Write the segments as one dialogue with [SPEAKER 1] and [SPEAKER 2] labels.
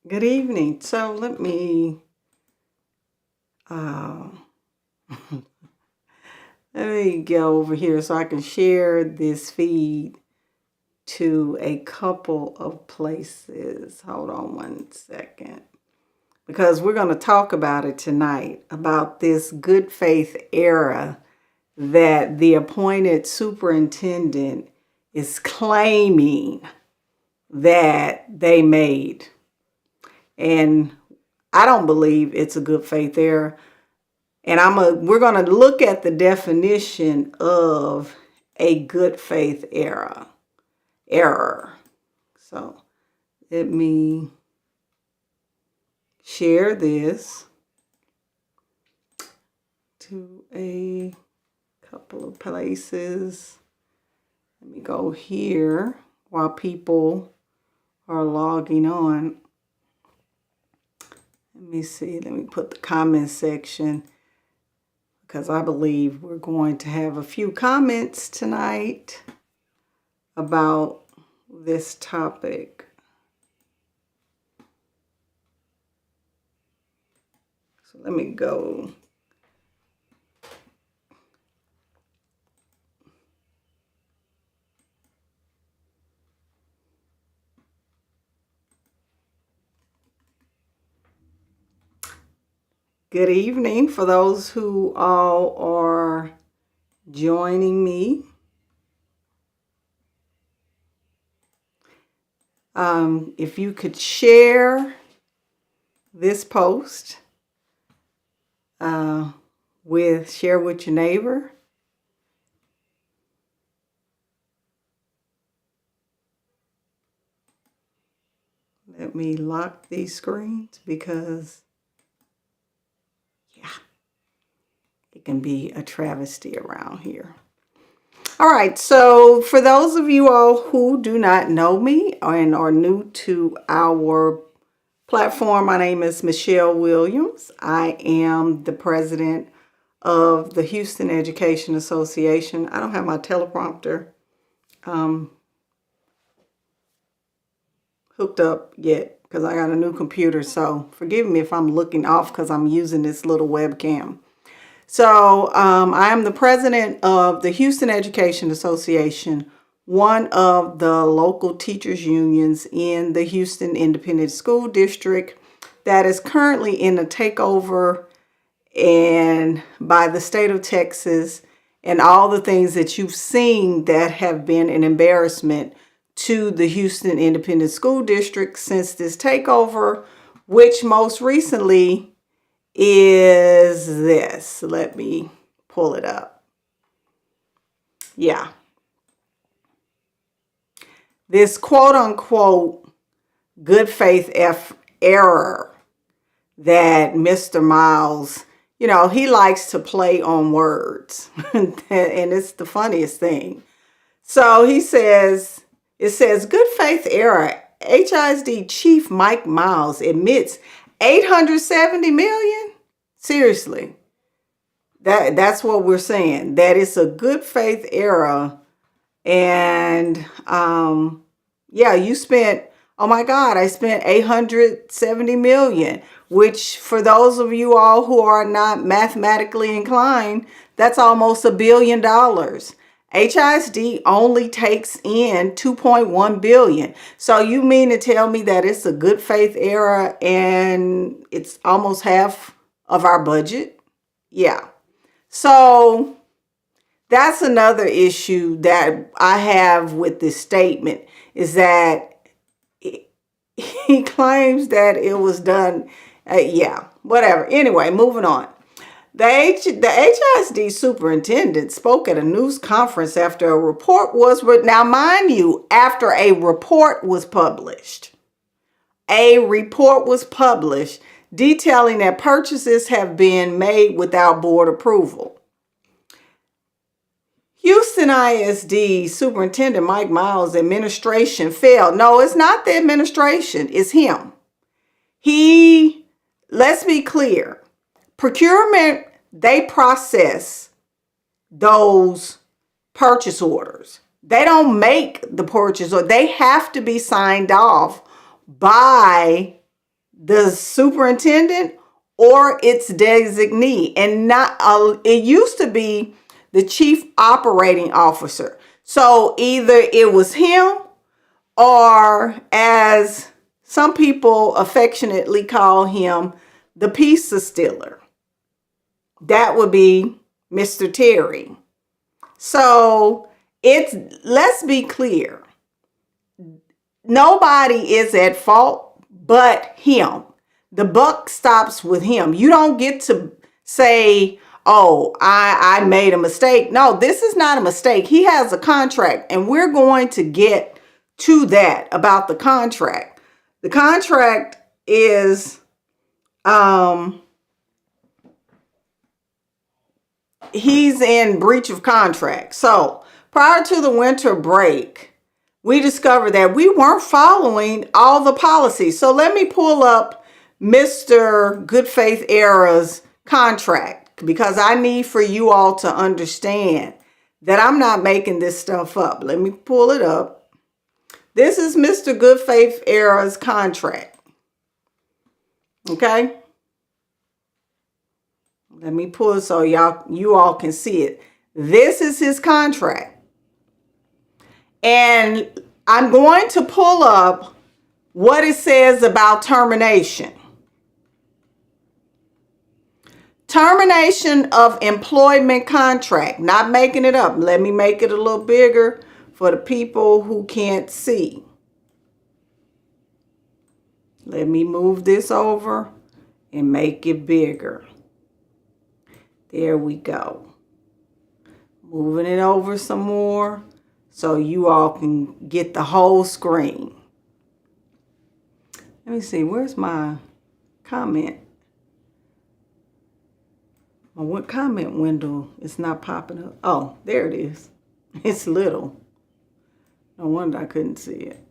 [SPEAKER 1] Good evening. So let uh, let me go over here so I can share this feed to a couple of places. Hold on one second. Because we're going to talk about it tonight, about this good faith era that the appointed superintendent is claiming that they made. And I don't believe it's a good faith error. And we're going to look at the definition of a good faith error. So let me share this to a couple of places. Let me go here while people are logging on. Let me see. Let me put the comment section, because I believe we're going to have a few comments tonight about this topic. So let me go. Good evening for those who all are joining me. If you could share this post share with your neighbor. Let me lock these screens because, yeah, it can be a travesty around here. All right, so for those of you all who do not know me and are new to our platform, my name is Michelle Williams. I am the president of the Houston Education Association. I don't have my teleprompter hooked up yet because I got a new computer, so forgive me if I'm looking off because I'm using this little webcam. So I am the president of the Houston Education Association, one of the local teachers unions in the Houston Independent School District that is currently in a takeover and by the state of Texas, and all the things that you've seen that have been an embarrassment to the Houston Independent School District since this takeover, which most recently is this. Let me pull it up. Yeah. This quote unquote good faith error that Mr. Miles, he likes to play on words. And it's the funniest thing. So it says, good faith error. HISD Chief Mike Miles admits 870 million. Seriously. That's what we're saying. That it's a good faith error. And you spent, oh my God, I spent 870 million, which for those of you all who are not mathematically inclined, that's almost $1 billion. HISD only takes in 2.1 billion. So you mean to tell me that it's a good faith error and it's almost half of our budget? Yeah. So that's another issue that I have with this statement, is that he claims that it was done. Whatever. Anyway, moving on. The HISD superintendent spoke at a news conference after a report was now mind you, after a report was published. A report was published detailing that purchases have been made without board approval. Houston ISD Superintendent Mike Miles' administration failed. No, it's not the administration, it's him. Let's be clear, procurement, they process those purchase orders. They don't make the purchase order. They have to be signed off by the superintendent or its designee, and not it used to be the chief operating officer. So either it was him, or as some people affectionately call him, the pizza stealer. That would be Mr. Terry. So let's be clear. Nobody is at fault but him. The buck stops with him. You don't get to say, oh, I made a mistake. No, this is not a mistake. He has a contract, and we're going to get to that about the contract. The contract is he's in breach of contract. So prior to the winter break, we discovered that we weren't following all the policies. So let me pull up Mr. Good Faith Era's contract, because I need for you all to understand that I'm not making this stuff up. Let me pull it up. This is Mr. Good Faith Era's contract. Okay? Let me pull it so you all can see it. This is his contract. And I'm going to pull up what it says about termination. Termination of employment contract. Not making it up. Let me make it a little bigger for the people who can't see. Let me move this over and make it bigger. There we go. Moving it over some more so you all can get the whole screen. Let me see, where's my comment? My comment window is not popping up. Oh, there it is. It's little. No wonder I couldn't see it.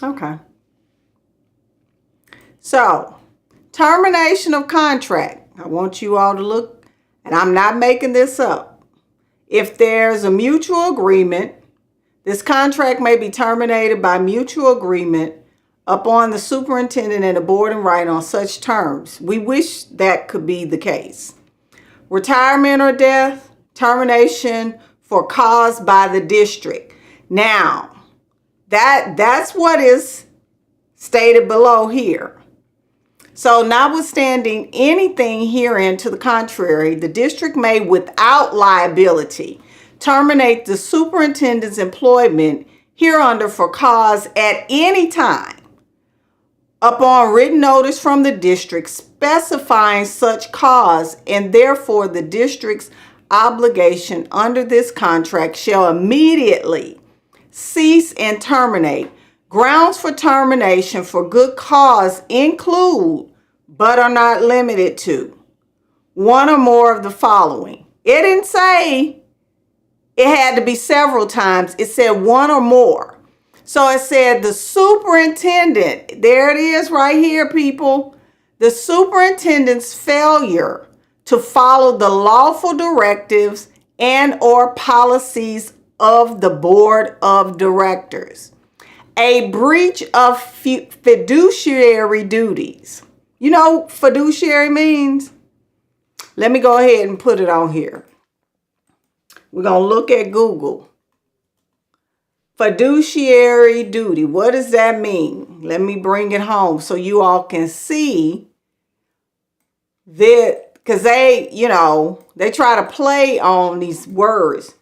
[SPEAKER 1] Okay. So, termination of contract. I want you all to look, and I'm not making this up. If there's a mutual agreement, this contract may be terminated by mutual agreement upon the superintendent and the board in writing on such terms. We wish that could be the case. Retirement or death, termination for cause by the district. Now, that's what is stated below here. So notwithstanding anything herein to the contrary, the district may, without liability, terminate the superintendent's employment hereunder for cause at any time upon written notice from the district specifying such cause, and therefore the district's obligation under this contract shall immediately cease and terminate. Grounds for termination for good cause include, but are not limited to, one or more of the following. It didn't say it had to be several times. It said one or more. So it said the superintendent, there it is right here, people. The superintendent's failure to follow the lawful directives and or policies of the board of directors. A breach of fiduciary duties. You know what fiduciary means? Let me go ahead and put it on here. We're going to look at Google. Fiduciary duty. What does that mean? Let me bring it home so you all can see that, because they try to play on these words.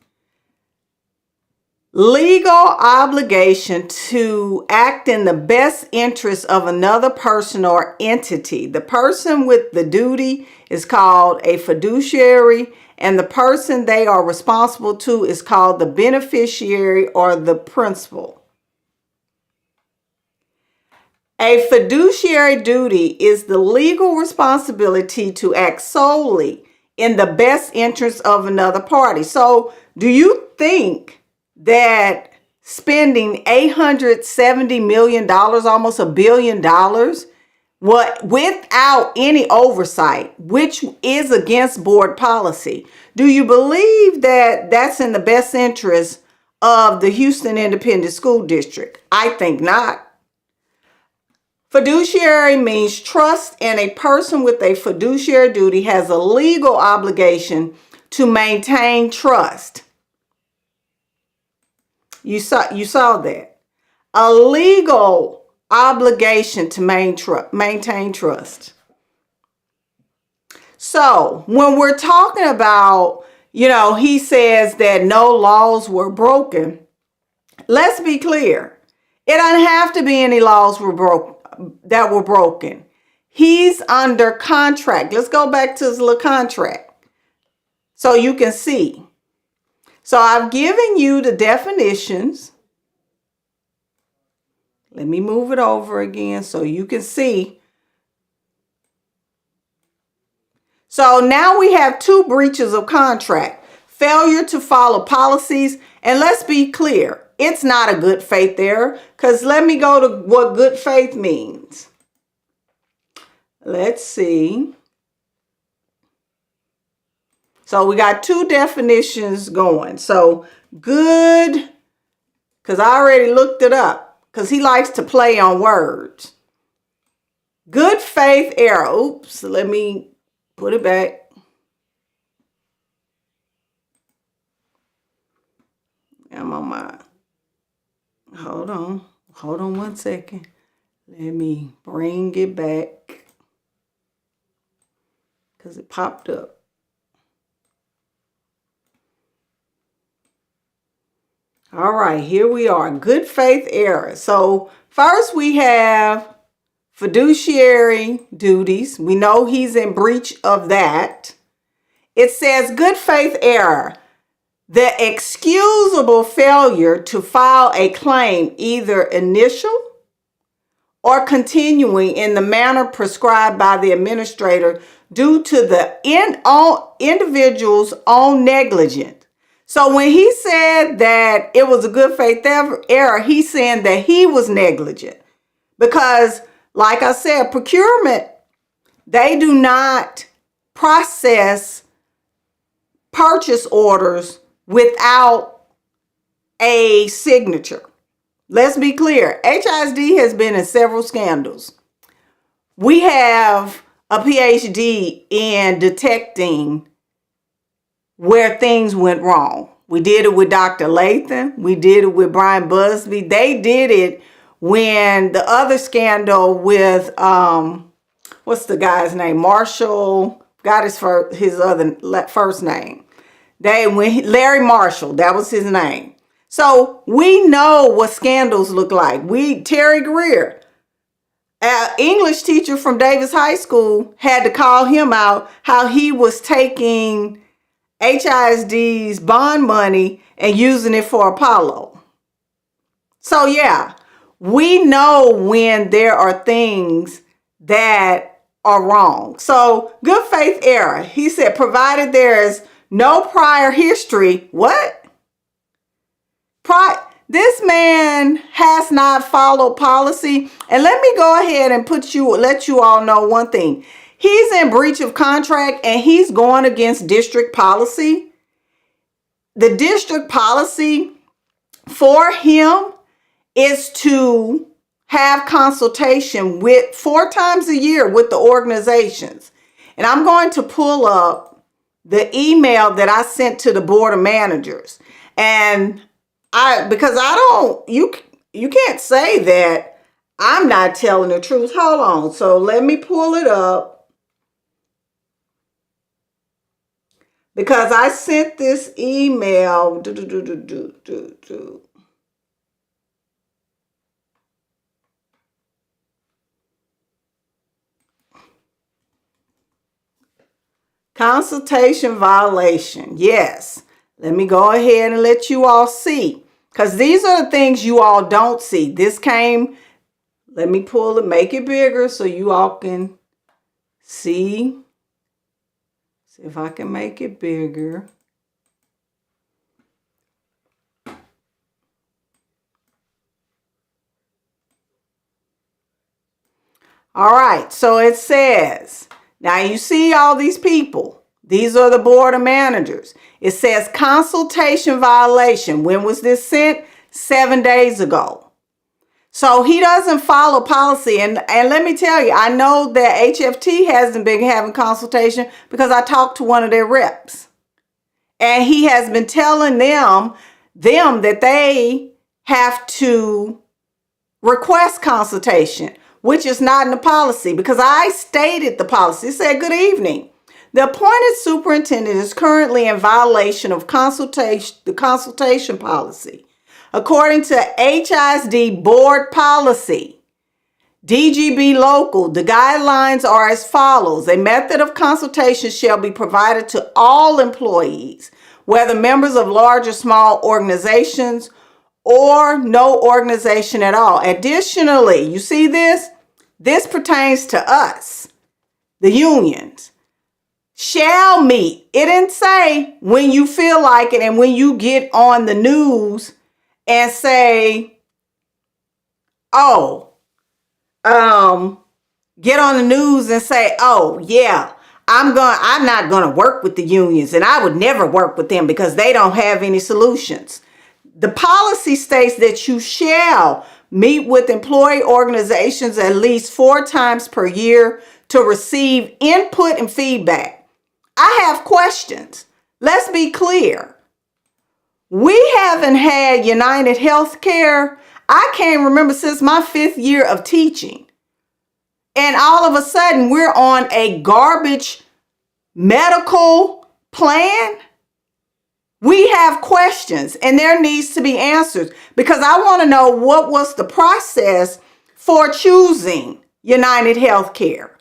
[SPEAKER 1] Legal obligation to act in the best interest of another person or entity. The person with the duty is called a fiduciary, and the person they are responsible to is called the beneficiary or the principal. A fiduciary duty is the legal responsibility to act solely in the best interest of another party. So, do you think that spending $870 million, almost $1 billion, without any oversight, which is against board policy. Do you believe that that's in the best interest of the Houston Independent School District? I think not. Fiduciary means trust, and a person with a fiduciary duty has a legal obligation to maintain trust. You saw that. A legal obligation to maintain trust. So when we're talking about, he says that no laws were broken, let's be clear. It doesn't have to be any laws that were broken. He's under contract. Let's go back to his little contract so you can see. So I've given you the definitions. Let me move it over again so you can see. So now we have 2 breaches of contract. Failure to follow policies. And let's be clear, it's not a good faith error, because let me go to what good faith means. Let's see. So we got 2 definitions going. So good, because I already looked it up, because he likes to play on words. Good faith error. Oops, let me put it back. I'm on my, hold on one second. Let me bring it back, because it popped up. All right, here we are. Good faith error. So first we have fiduciary duties. We know he's in breach of that. It says good faith error. The excusable failure to file a claim, either initial or continuing in the manner prescribed by the administrator due to the individual's own negligence. So when he said that it was a good faith error, he's saying that he was negligent. Because, like I said, procurement, they do not process purchase orders without a signature. Let's be clear. HISD has been in several scandals. We have a PhD in detecting where things went wrong. We did it with Dr. Lathan. We did it with Brian Busby. They did it when the other scandal with, what's the guy's name? Marshall, got his other first name. Larry Marshall, that was his name. So we know what scandals look like. Terry Greer, an English teacher from Davis High School, had to call him out how he was taking HISD's bond money and using it for Apollo. So yeah, we know when there are things that are wrong. So good faith error. He said, provided there is no prior history. What? This man has not followed policy. And let me go ahead and let you all know one thing. He's in breach of contract and he's going against district policy. The district policy for him is to have consultation with 4 times a year with the organizations. And I'm going to pull up the email that I sent to the board of managers. And you can't say that I'm not telling the truth. Hold on. So let me pull it up, because I sent this email. Consultation violation. Yes. Let me go ahead and let you all see, because these are the things you all don't see. Let me pull it, make it bigger so you all can see. See if I can make it bigger. All right, so it says, now you see all these people. These are the board of managers. It says consultation violation. When was this sent? 7 days ago. So he doesn't follow policy. And let me tell you, I know that HFT hasn't been having consultation because I talked to one of their reps. And he has been telling them that they have to request consultation, which is not in the policy, because I stated the policy. It said, good evening. The appointed superintendent is currently in violation of the consultation policy. According to HISD board policy, DGB local, the guidelines are as follows. A method of consultation shall be provided to all employees, whether members of large or small organizations or no organization at all. Additionally, you see this? This pertains to us, the unions. Shall meet. It didn't say when you feel like it and when you get on the news and say, get on the news and say, oh yeah, I'm not gonna work with the unions, and I would never work with them because they don't have any solutions. The policy states that you shall meet with employee organizations at least 4 times per year to receive input and feedback. I have questions. Let's be clear. We haven't had United Healthcare, I can't remember, since my 5th year of teaching. And all of a sudden, we're on a garbage medical plan. We have questions, and there needs to be answers, because I want to know what was the process for choosing United Healthcare,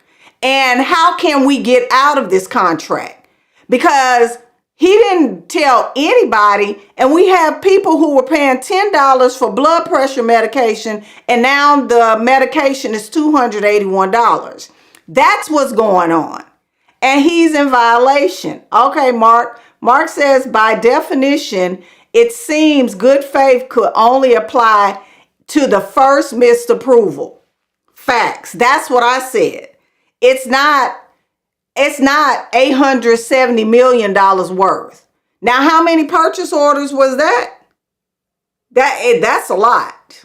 [SPEAKER 1] and how can we get out of this contract? Because he didn't tell anybody, and we have people who were paying $10 for blood pressure medication, and now the medication is $281. That's what's going on. And he's in violation. Okay, Mark. Mark says, by definition, it seems good faith could only apply to the first missed approval. Facts. That's what I said. It's not $870 million worth. Now, how many purchase orders was that? That's a lot.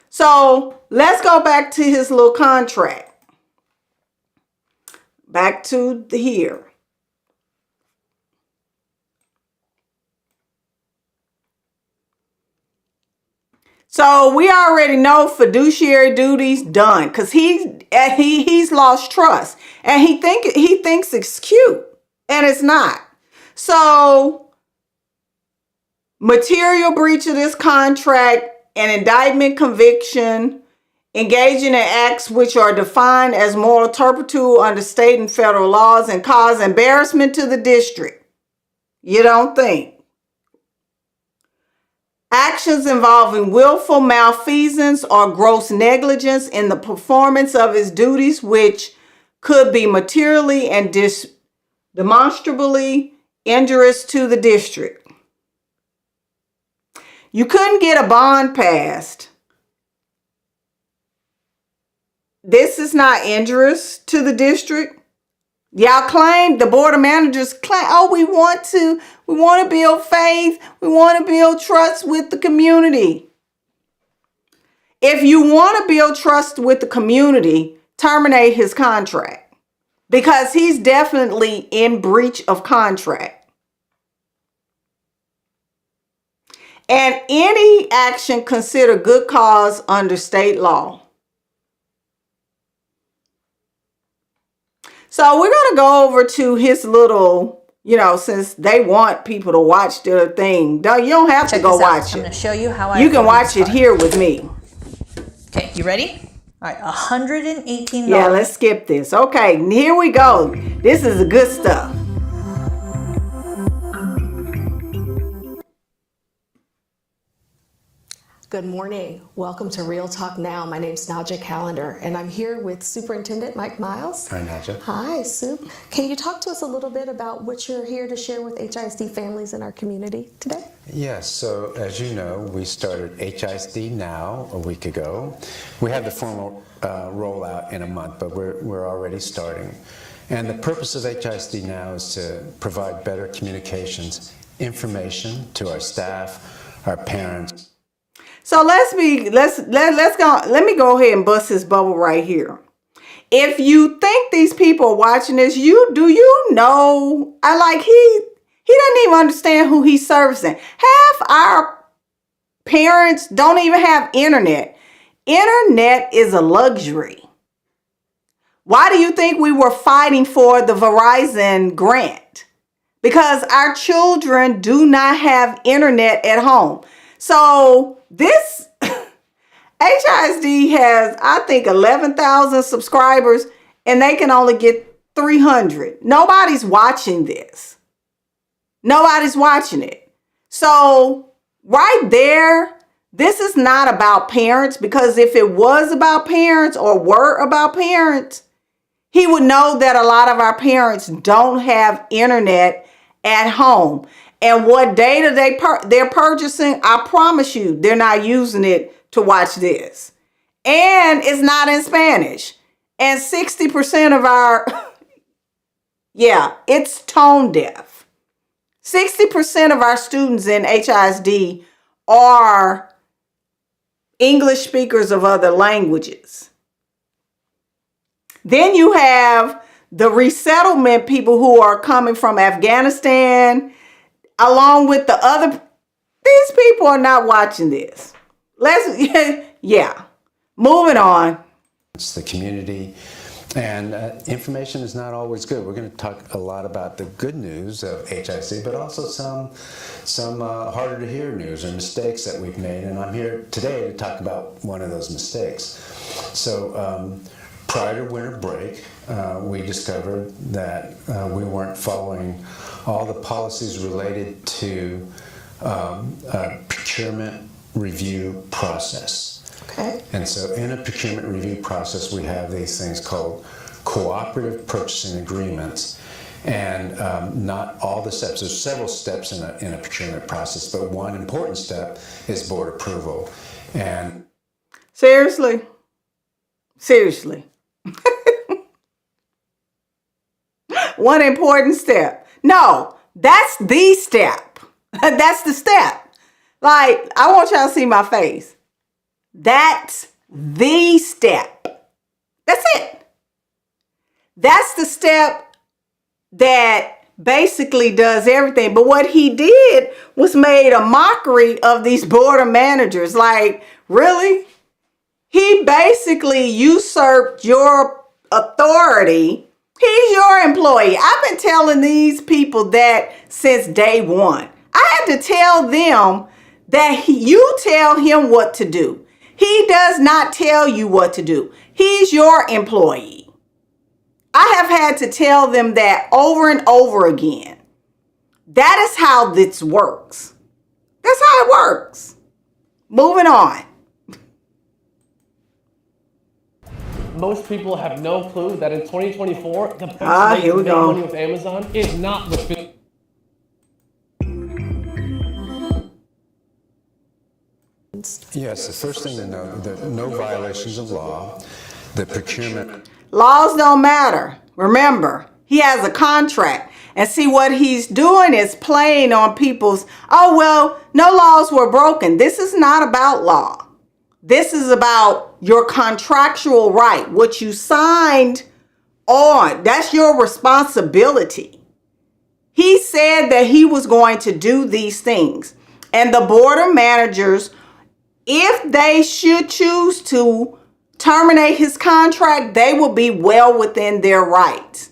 [SPEAKER 1] So let's go back to his little contract. Back to here. So we already know fiduciary duties done, because he's lost trust, and he thinks it's cute, and it's not. So material breach of this contract, an indictment, conviction, engaging in acts which are defined as moral turpitude under state and federal laws and cause embarrassment to the district. You don't think? Actions involving willful malfeasance or gross negligence in the performance of his duties, which could be materially and demonstrably injurious to the district. You couldn't get a bond passed. This is not injurious to the district. Y'all claim, the board of managers claim, oh, we want to build faith. We want to build trust with the community. If you want to build trust with the community, terminate his contract, because he's definitely in breach of contract. And any action considered good cause under state law. So we're going to go over to his little, since they want people to watch their thing. No, you don't have to go watch it.
[SPEAKER 2] I'm going to show you how
[SPEAKER 1] you can watch it here with me.
[SPEAKER 2] Okay, you ready? All right, $118.
[SPEAKER 1] Yeah, let's skip this. Okay, here we go. This is the good stuff.
[SPEAKER 3] Good morning. Welcome to Real Talk Now. My name's Nadja Callender, and I'm here with Superintendent Mike Miles.
[SPEAKER 4] Hi, Nadja.
[SPEAKER 3] Hi, Soup. Can you talk to us a little bit about what you're here to share with HISD families in our community today?
[SPEAKER 4] Yes, so as you know, we started HISD Now a week ago. We have the formal rollout in a month, but we're already starting. And the purpose of HISD Now is to provide better communications, information to our staff, our parents.
[SPEAKER 1] So let me go ahead and bust this bubble right here. If you think these people are watching this, he doesn't even understand who he's servicing. Half our parents don't even have internet. Internet is a luxury. Why do you think we were fighting for the Verizon grant? Because our children do not have internet at home. So this HISD has, I think, 11,000 subscribers, and they can only get 300. Nobody's watching this. Nobody's watching it. So right there, this is not about parents, because if it was about parents or were about parents, he would know that a lot of our parents don't have internet at home. And what data they're purchasing, I promise you, they're not using it to watch this. And it's not in Spanish. And 60% of our, it's tone deaf. 60% of our students in HISD are English speakers of other languages. Then you have the resettlement people who are coming from Afghanistan, along with the other. These people are not watching this. Moving on.
[SPEAKER 4] It's the community, and information is not always good. We're going to talk a lot about the good news of HIC, but also some harder to hear news or mistakes that we've made. And I'm here today to talk about one of those mistakes. So prior to winter break, we discovered that we weren't following all the policies related to procurement review process.
[SPEAKER 3] Okay.
[SPEAKER 4] And so in a procurement review process, we have these things called cooperative purchasing agreements. And not all the steps, there's several steps in a procurement process, but one important step is board approval. And
[SPEAKER 1] Seriously. One important step. No, that's the step. That's the step. Like, I want y'all to see my face. That's the step. That's it. That's the step that basically does everything. But what he did was made a mockery of these board of managers. Like, really? He basically usurped your authority. He's your employee. I've been telling these people that since day one. I had to tell them that you tell him what to do. He does not tell you what to do. He's your employee. I have had to tell them that over and over again. That is how this works. That's how it works. Moving on.
[SPEAKER 5] Most people have no clue that in 2024, the best way to make money with Amazon is not with
[SPEAKER 4] yes, the first thing to know, there are no violations of law. The procurement.
[SPEAKER 1] Laws don't matter. Remember, he has a contract. And see, what he's doing is playing on people's, no laws were broken. This is not about law. This is about your contractual right, what you signed on. That's your responsibility. He said that he was going to do these things. And the board of managers, if they should choose to terminate his contract, they will be well within their rights.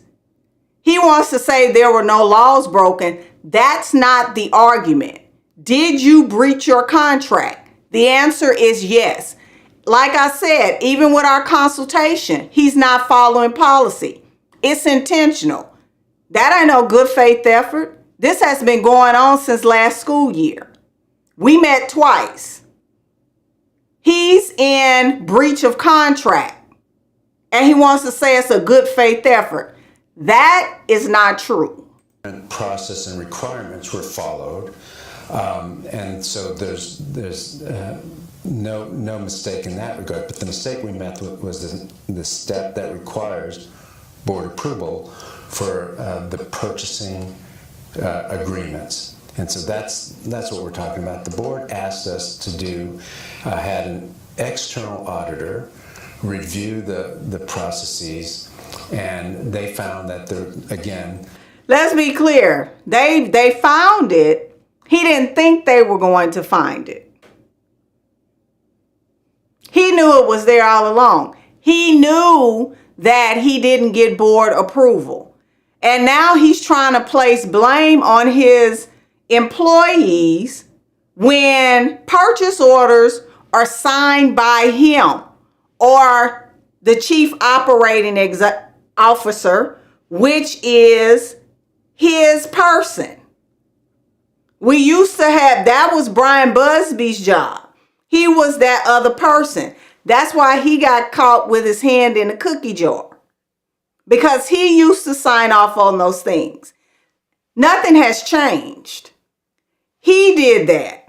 [SPEAKER 1] He wants to say there were no laws broken. That's not the argument. Did you breach your contract? The answer is yes. Like I said, even with our consultation, he's not following policy. It's intentional. That ain't no good faith effort. This has been going on since last school year. We met twice. he's in breach of contract, and he wants to say it's a good faith effort. That is not true.
[SPEAKER 4] Process and requirements were followed, and so there's no mistake in that regard. But the mistake we met with was the step that requires board approval for the purchasing agreements. And so that's what we're talking about. The board asked us to do, had an external auditor review the processes, and they found that again.
[SPEAKER 1] Let's be clear. They found it. He didn't think they were going to find it. He knew it was there all along. He knew that he didn't get board approval. And now he's trying to place blame on his employees when purchase orders are signed by him or the chief operating officer, which is his person. We used to have, that was Brian Busby's job. He was that other person. That's why he got caught with his hand in the cookie jar, because he used to sign off on those things. Nothing has changed. He did that.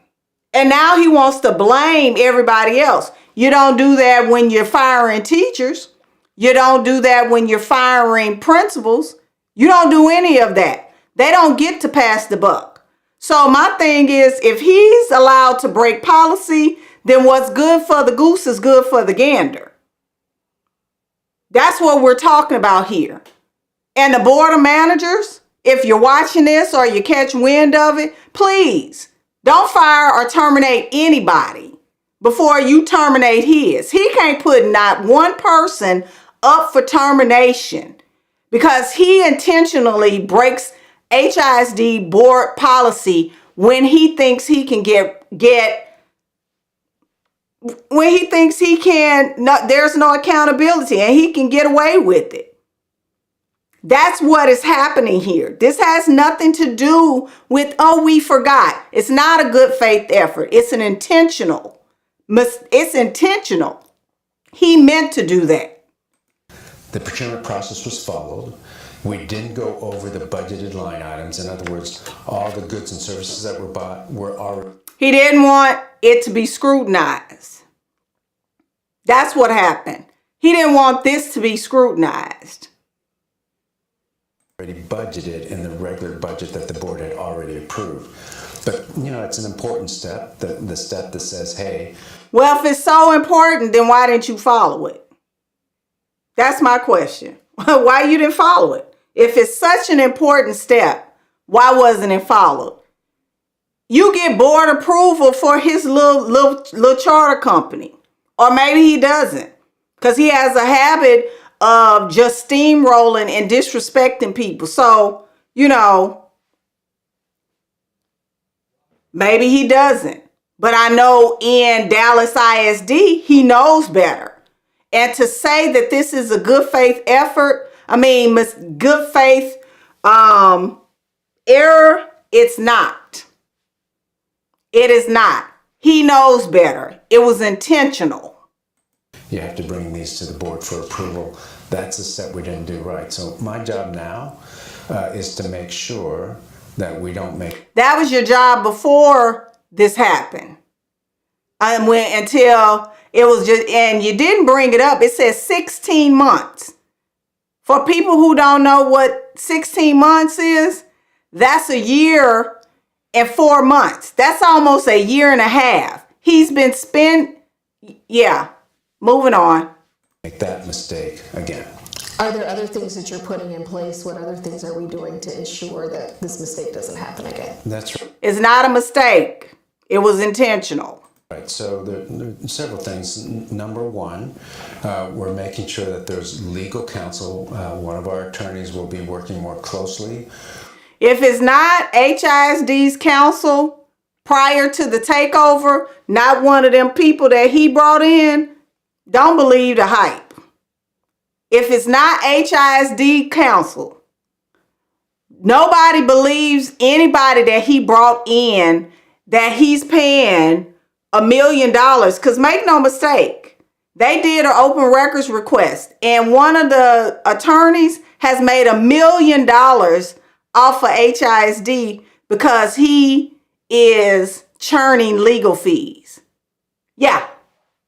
[SPEAKER 1] And now he wants to blame everybody else. You don't do that when you're firing teachers. You don't do that when you're firing principals. You don't do any of that. They don't get to pass the buck. So my thing is, if he's allowed to break policy, then what's good for the goose is good for the gander. That's what we're talking about here. And the board of managers, if you're watching this or you catch wind of it, please don't fire or terminate anybody before you terminate his. He can't put not one person up for termination because he intentionally breaks HISD board policy when he thinks he can when he thinks he can, there's no accountability and he can get away with it. That's what is happening here. This has nothing to do with, oh, we forgot. It's not a good faith effort. It's intentional. He meant to do that.
[SPEAKER 4] The procurement process was followed. We didn't go over the budgeted line items. In other words, all the goods and services that were bought were already.
[SPEAKER 1] He didn't want it to be scrutinized. That's what happened. He didn't want this to be scrutinized.
[SPEAKER 4] Already budgeted in the regular budget that the board had already approved. But, it's an important step, the step that says, hey.
[SPEAKER 1] Well, if it's so important, then why didn't you follow it? That's my question. Why you didn't follow it? If it's such an important step, why wasn't it followed? You get board approval for his little charter company. Or maybe he doesn't, because he has a habit of just steamrolling and disrespecting people. So, maybe he doesn't. But I know in Dallas ISD, he knows better. And to say that this is a good faith effort, good faith error, it's not. It is not. He knows better. It was intentional.
[SPEAKER 4] You have to bring these to the board for approval. That's a step we didn't do right. So my job now is to make sure that we don't make.
[SPEAKER 1] That was your job before this happened. Until it was just, and you didn't bring it up. It says 16 months. For people who don't know what 16 months is, that's a year and 4 months. That's almost a year and a half. He's been moving on.
[SPEAKER 4] Make that mistake again.
[SPEAKER 3] Are there other things that you're putting in place? What other things are we doing to ensure that this mistake doesn't happen again?
[SPEAKER 4] That's right.
[SPEAKER 1] It's not a mistake. It was intentional.
[SPEAKER 4] Right, so there are several things. Number one, we're making sure that there's legal counsel. One of our attorneys will be working more closely.
[SPEAKER 1] If it's not HISD's counsel prior to the takeover, not one of them people that he brought in, don't believe the hype. If it's not HISD counsel, nobody believes anybody that he brought in that he's paying $1 million. Because make no mistake, they did an open records request, and one of the attorneys has made $1 million off of HISD because he is churning legal fees. Yeah,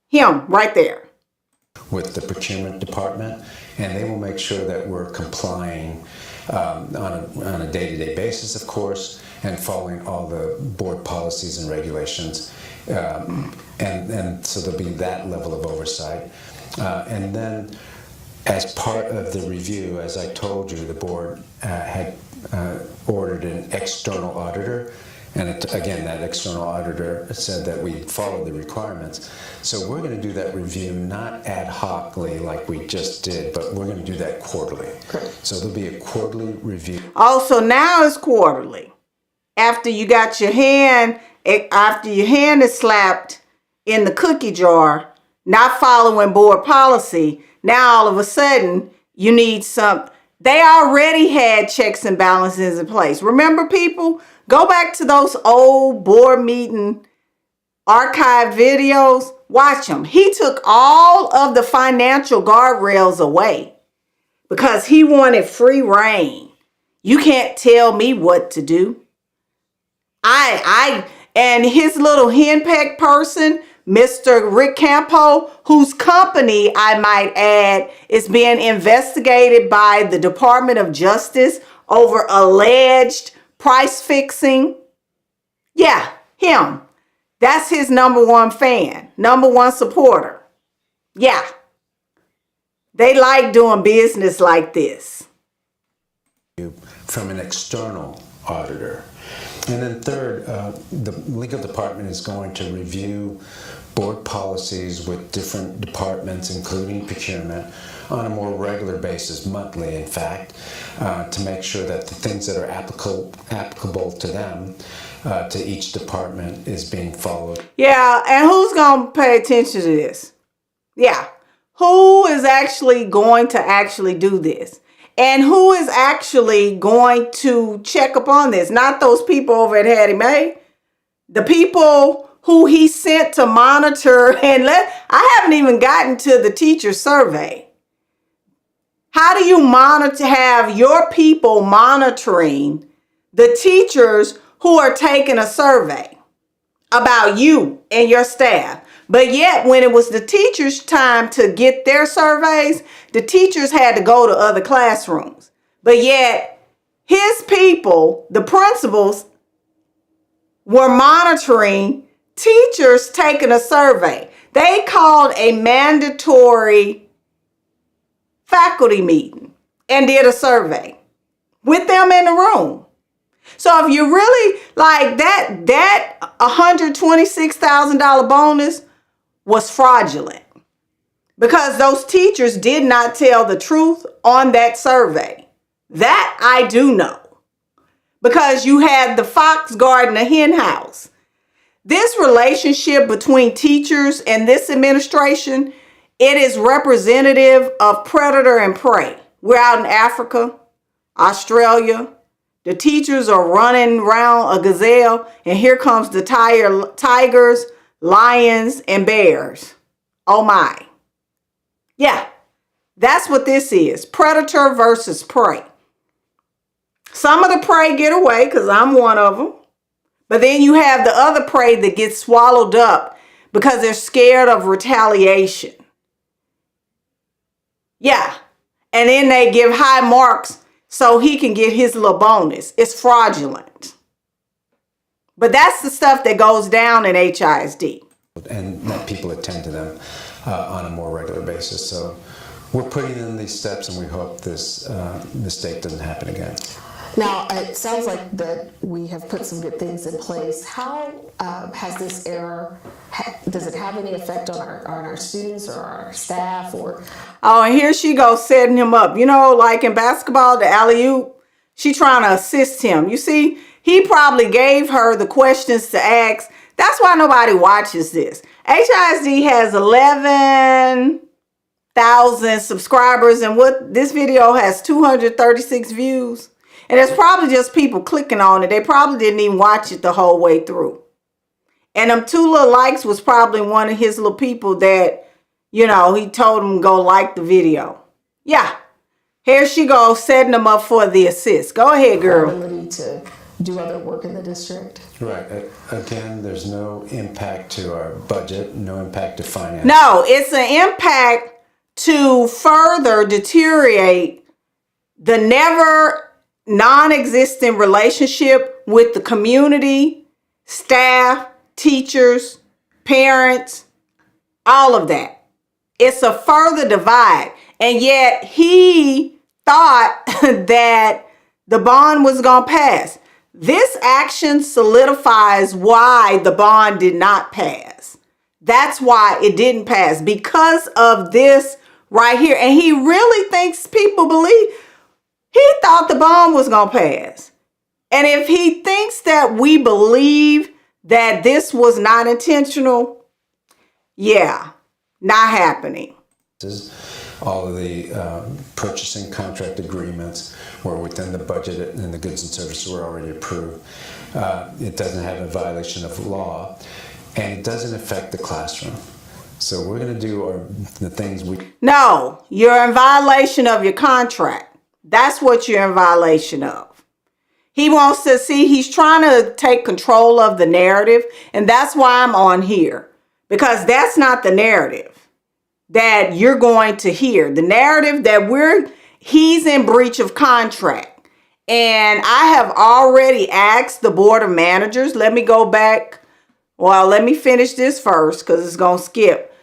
[SPEAKER 1] him right there.
[SPEAKER 4] With the procurement department, and they will make sure that we're complying on a day-to-day basis, of course, and following all the board policies and regulations. And so there'll be that level of oversight. And then as part of the review, as I told you, the board had ordered an external auditor. And again, that external auditor said that we follow the requirements. So we're going to do that review not ad hocly like we just did, but we're going to do that quarterly.
[SPEAKER 3] Correct.
[SPEAKER 4] So there'll be a quarterly review.
[SPEAKER 1] Also, now it's quarterly. After you got your hand, after your hand is slapped in the cookie jar, not following board policy, now all of a sudden you need some. They already had checks and balances in place. Remember, people? Go back to those old board meeting archived videos. Watch them. He took all of the financial guardrails away because he wanted free reign. You can't tell me what to do. And his little henpecked person, Mr. Rick Campo, whose company, I might add, is being investigated by the Department of Justice over alleged price fixing. Yeah, him. That's his number one fan, number one supporter. Yeah. They like doing business like this.
[SPEAKER 4] From an external auditor. And then third, the legal department is going to review board policies with different departments, including procurement, on a more regular basis, monthly in fact, to make sure that the things that are applicable to them, to each department, is being followed.
[SPEAKER 1] Yeah, and who's going to pay attention to this? Yeah, who is actually going to actually do this? And who is actually going to check up on this? Not those people over at Hattie Mae. The people who he sent to monitor I haven't even gotten to the teacher survey. How do you have your people monitoring the teachers who are taking a survey about you and your staff? But yet, when it was the teachers' time to get their surveys, the teachers had to go to other classrooms. But yet, his people, the principals, were monitoring teachers taking a survey. They called a mandatory faculty meeting and did a survey with them in the room. So if you really like that $126,000 bonus was fraudulent because those teachers did not tell the truth on that survey. That I do know, because you had the fox guarding the hen house. This relationship between teachers and this administration, it is representative of predator and prey. We're out in Africa, Australia. The teachers are running around a gazelle, and here comes the tigers, lions, and bears. Oh my. Yeah, that's what this is. Predator versus prey. Some of the prey get away because I'm one of them. But then you have the other prey that gets swallowed up because they're scared of retaliation. Yeah. And then they give high marks so he can get his little bonus. It's fraudulent. But that's the stuff that goes down in HISD.
[SPEAKER 4] And that people attend to them on a more regular basis. So we're putting in these steps, and we hope this mistake doesn't happen again.
[SPEAKER 3] Now, it sounds like that we have put some good things in place. How has this error, does it have any effect on our students or our staff?
[SPEAKER 1] Oh, and here she goes setting him up. You know, like in basketball, the alley-oop, she trying to assist him. You see, he probably gave her the questions to ask. That's why nobody watches this. HISD has 11,000 subscribers, and what this video has 236 views. And it's probably just people clicking on it. They probably didn't even watch it the whole way through. And them 2 little likes was probably one of his little people that, you know, he told him go like the video. Yeah. Here she goes, setting them up for the assist. Go ahead, girl.
[SPEAKER 3] Ability to do other work in the district.
[SPEAKER 4] Right. Again, there's no impact to our budget, no impact to finance.
[SPEAKER 1] No, it's an impact to further deteriorate the never non-existent relationship with the community, staff, teachers, parents, all of that. It's a further divide. And yet he thought that the bond was going to pass. This action solidifies why the bond did not pass. That's why it didn't pass, because of this right here. And he really thinks people believe. He thought the bond was going to pass. And if he thinks that we believe that this was not intentional, yeah, not happening.
[SPEAKER 4] All of the purchasing contract agreements were within the budget and the goods and services were already approved. It doesn't have a violation of law, and it doesn't affect the classroom. So we're going to do the things we...
[SPEAKER 1] No, you're in violation of your contract. That's what you're in violation of. He wants to see, he's trying to take control of the narrative, and that's why I'm on here, because that's not the narrative that you're going to hear. The narrative that he's in breach of contract. And I have already asked the board of managers. Let me go back. Well, let me finish this first because it's going to skip.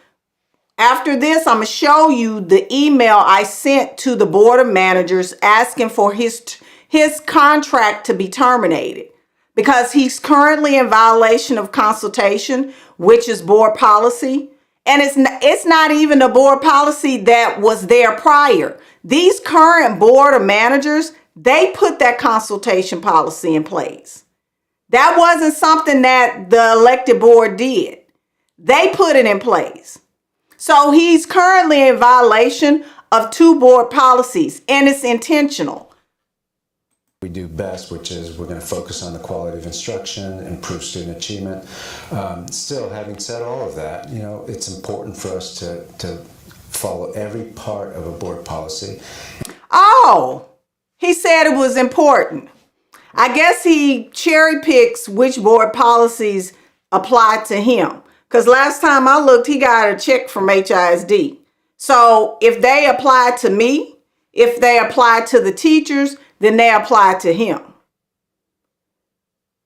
[SPEAKER 1] After this, I'm going to show you the email I sent to the board of managers asking for his contract to be terminated because he's currently in violation of consultation, which is board policy. And it's not even a board policy that was there prior. These current board of managers, they put that consultation policy in place. That wasn't something that the elected board did. They put it in place. So he's currently in violation of 2 board policies, and it's intentional.
[SPEAKER 4] We do best, which is we're going to focus on the quality of instruction, improve student achievement. Still, having said all of that, you know, it's important for us to follow every part of a board policy.
[SPEAKER 1] Oh, he said it was important. I guess he cherry picks which board policies apply to him. Because last time I looked, he got a check from HISD. So if they apply to me, if they apply to the teachers, then they apply to him.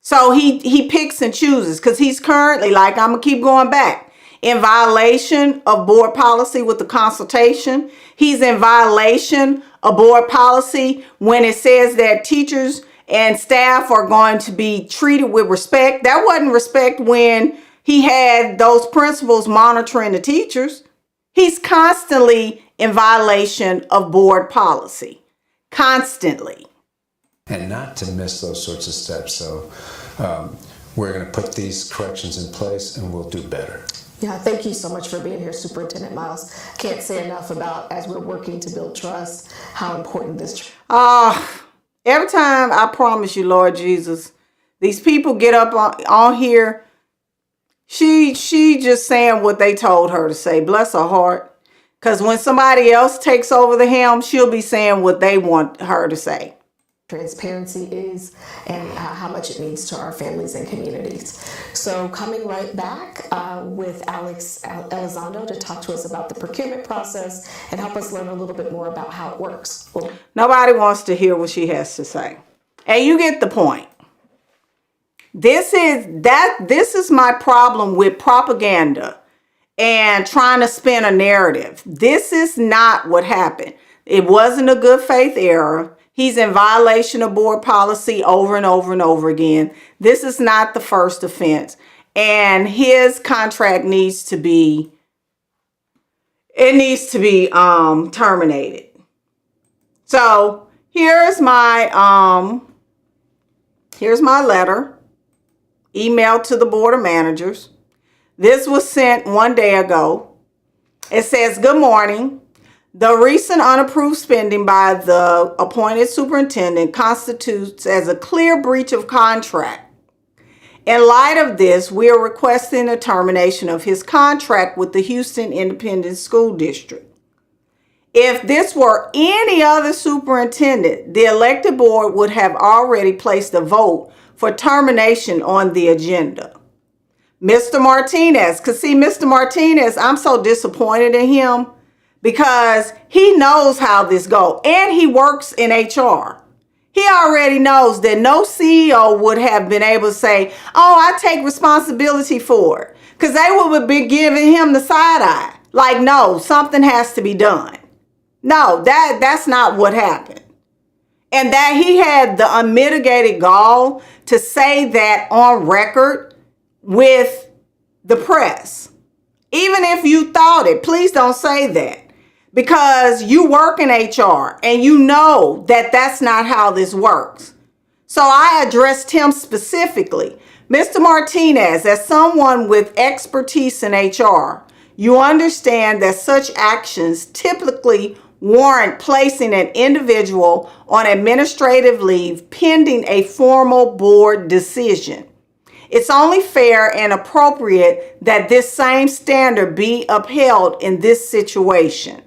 [SPEAKER 1] So he picks and chooses because he's currently, like, I'm going to keep going back, in violation of board policy with the consultation. He's in violation of board policy when it says that teachers and staff are going to be treated with respect. That wasn't respect when he had those principals monitoring the teachers. He's constantly in violation of board policy. Constantly.
[SPEAKER 4] And not to miss those sorts of steps. So we're going to put these corrections in place and we'll do better.
[SPEAKER 3] Yeah, thank you so much for being here, Superintendent Miles. Can't say enough about, as we're working to build trust, how important this...
[SPEAKER 1] Every time, I promise you, Lord Jesus, these people get up on here, she just saying what they told her to say. Bless her heart. Because when somebody else takes over the helm, she'll be saying what they want her to say.
[SPEAKER 3] Transparency is and how much it means to our families and communities. So coming right back with Alex Elizondo to talk to us about the procurement process and help us learn a little bit more about how it works.
[SPEAKER 1] Nobody wants to hear what she has to say. And you get the point. This is my problem with propaganda and trying to spin a narrative. This is not what happened. It wasn't a good faith error. He's in violation of board policy over and over and over again. This is not the first offense. And his contract needs to be terminated. So here's my letter, emailed to the board of managers. This was sent 1 day ago. It says, "Good morning. The recent unapproved spending by the appointed superintendent constitutes as a clear breach of contract In light of this, we are requesting a termination of his contract with the Houston Independent School District. If this were any other superintendent, the elected board would have already placed a vote for termination on the agenda. Mr. Martinez, because see, Mr. Martinez, I'm so disappointed in him because he knows how this goes and he works in HR. He already knows that no CEO would have been able to say, oh, I take responsibility for it, because they would have been giving him the side eye. Like, no, something has to be done. No, that's not what happened. And that he had the unmitigated gall to say that on record with the press. Even if you thought it, please don't say that. Because you work in HR and you know that that's not how this works. So I addressed him specifically. Mr. Martinez, as someone with expertise in HR, you understand that such actions typically warrant placing an individual on administrative leave pending a formal board decision. It's only fair and appropriate that this same standard be upheld in this situation.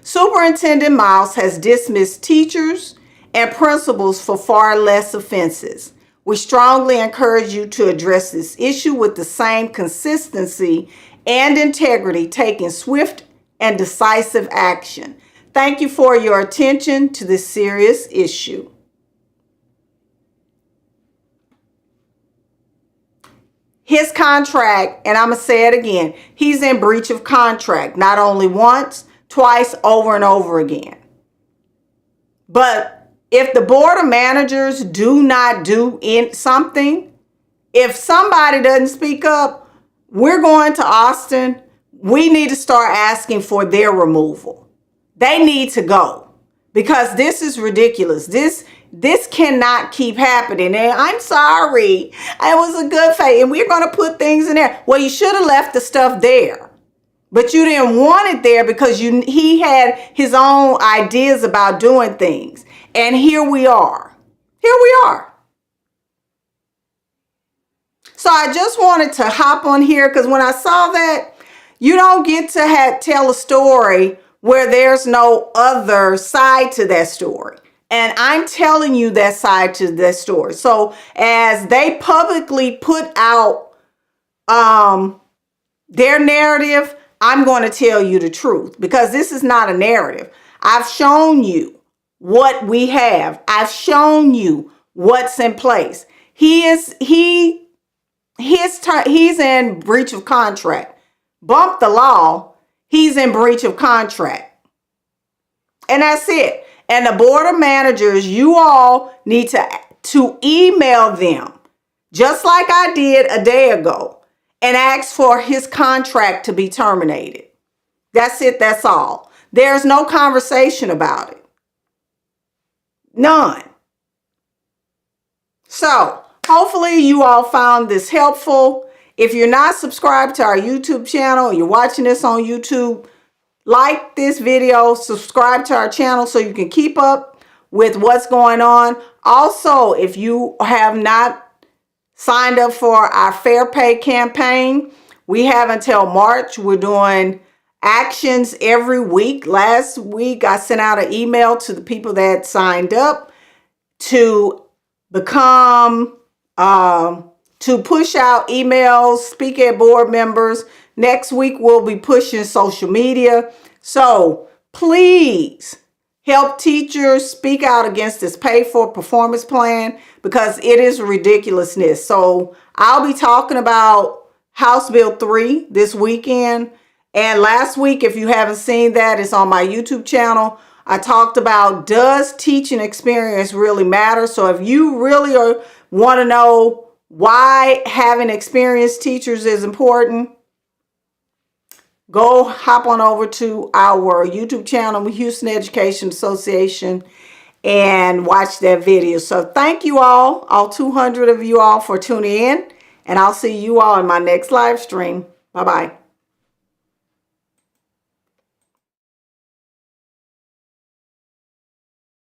[SPEAKER 1] Superintendent Miles has dismissed teachers and principals for far less offenses. We strongly encourage you to address this issue with the same consistency and integrity, taking swift and decisive action. Thank you for your attention to this serious issue. His contract, and I'm going to say it again, he's in breach of contract, not only once, twice, over and over again. But if the board of managers do not do something, if somebody doesn't speak up, we're going to Austin. We need to start asking for their removal. They need to go because this is ridiculous. This cannot keep happening. And I'm sorry, it was a good faith, and we're going to put things in there. Well, you should have left the stuff there. But you didn't want it there because he had his own ideas about doing things. And here we are. Here we are. So I just wanted to hop on here because when I saw that, you don't get to tell a story where there's no other side to that story. And I'm telling you that side to that story. So as they publicly put out their narrative, I'm going to tell you the truth because this is not a narrative. I've shown you what we have. I've shown you what's in place. He's in breach of contract. Bump the law. He's in breach of contract. And that's it. And the board of managers, you all need to email them just like I did a day ago. And ask for his contract to be terminated. That's it. That's all. There's no conversation about it. None. So hopefully you all found this helpful. If you're not subscribed to our YouTube channel, you're watching this on YouTube, like this video, subscribe to our channel so you can keep up with what's going on. Also, if you have not signed up for our Fair Pay campaign, we have until March. We're doing actions every week. Last week, I sent out an email to the people that signed up to become, to push out emails, speak at board members. Next week, we'll be pushing social media. So please help teachers speak out against this pay for performance plan because it is ridiculousness. So I'll be talking about House Bill 3 this weekend. And last week, if you haven't seen that, it's on my YouTube channel. I talked about, does teaching experience really matter? So if you really want to know why having experienced teachers is important, go hop on over to our YouTube channel, Houston Education Association, and watch that video. So thank you all 200 of you all for tuning in, and I'll see you all in my next live stream. Bye-bye.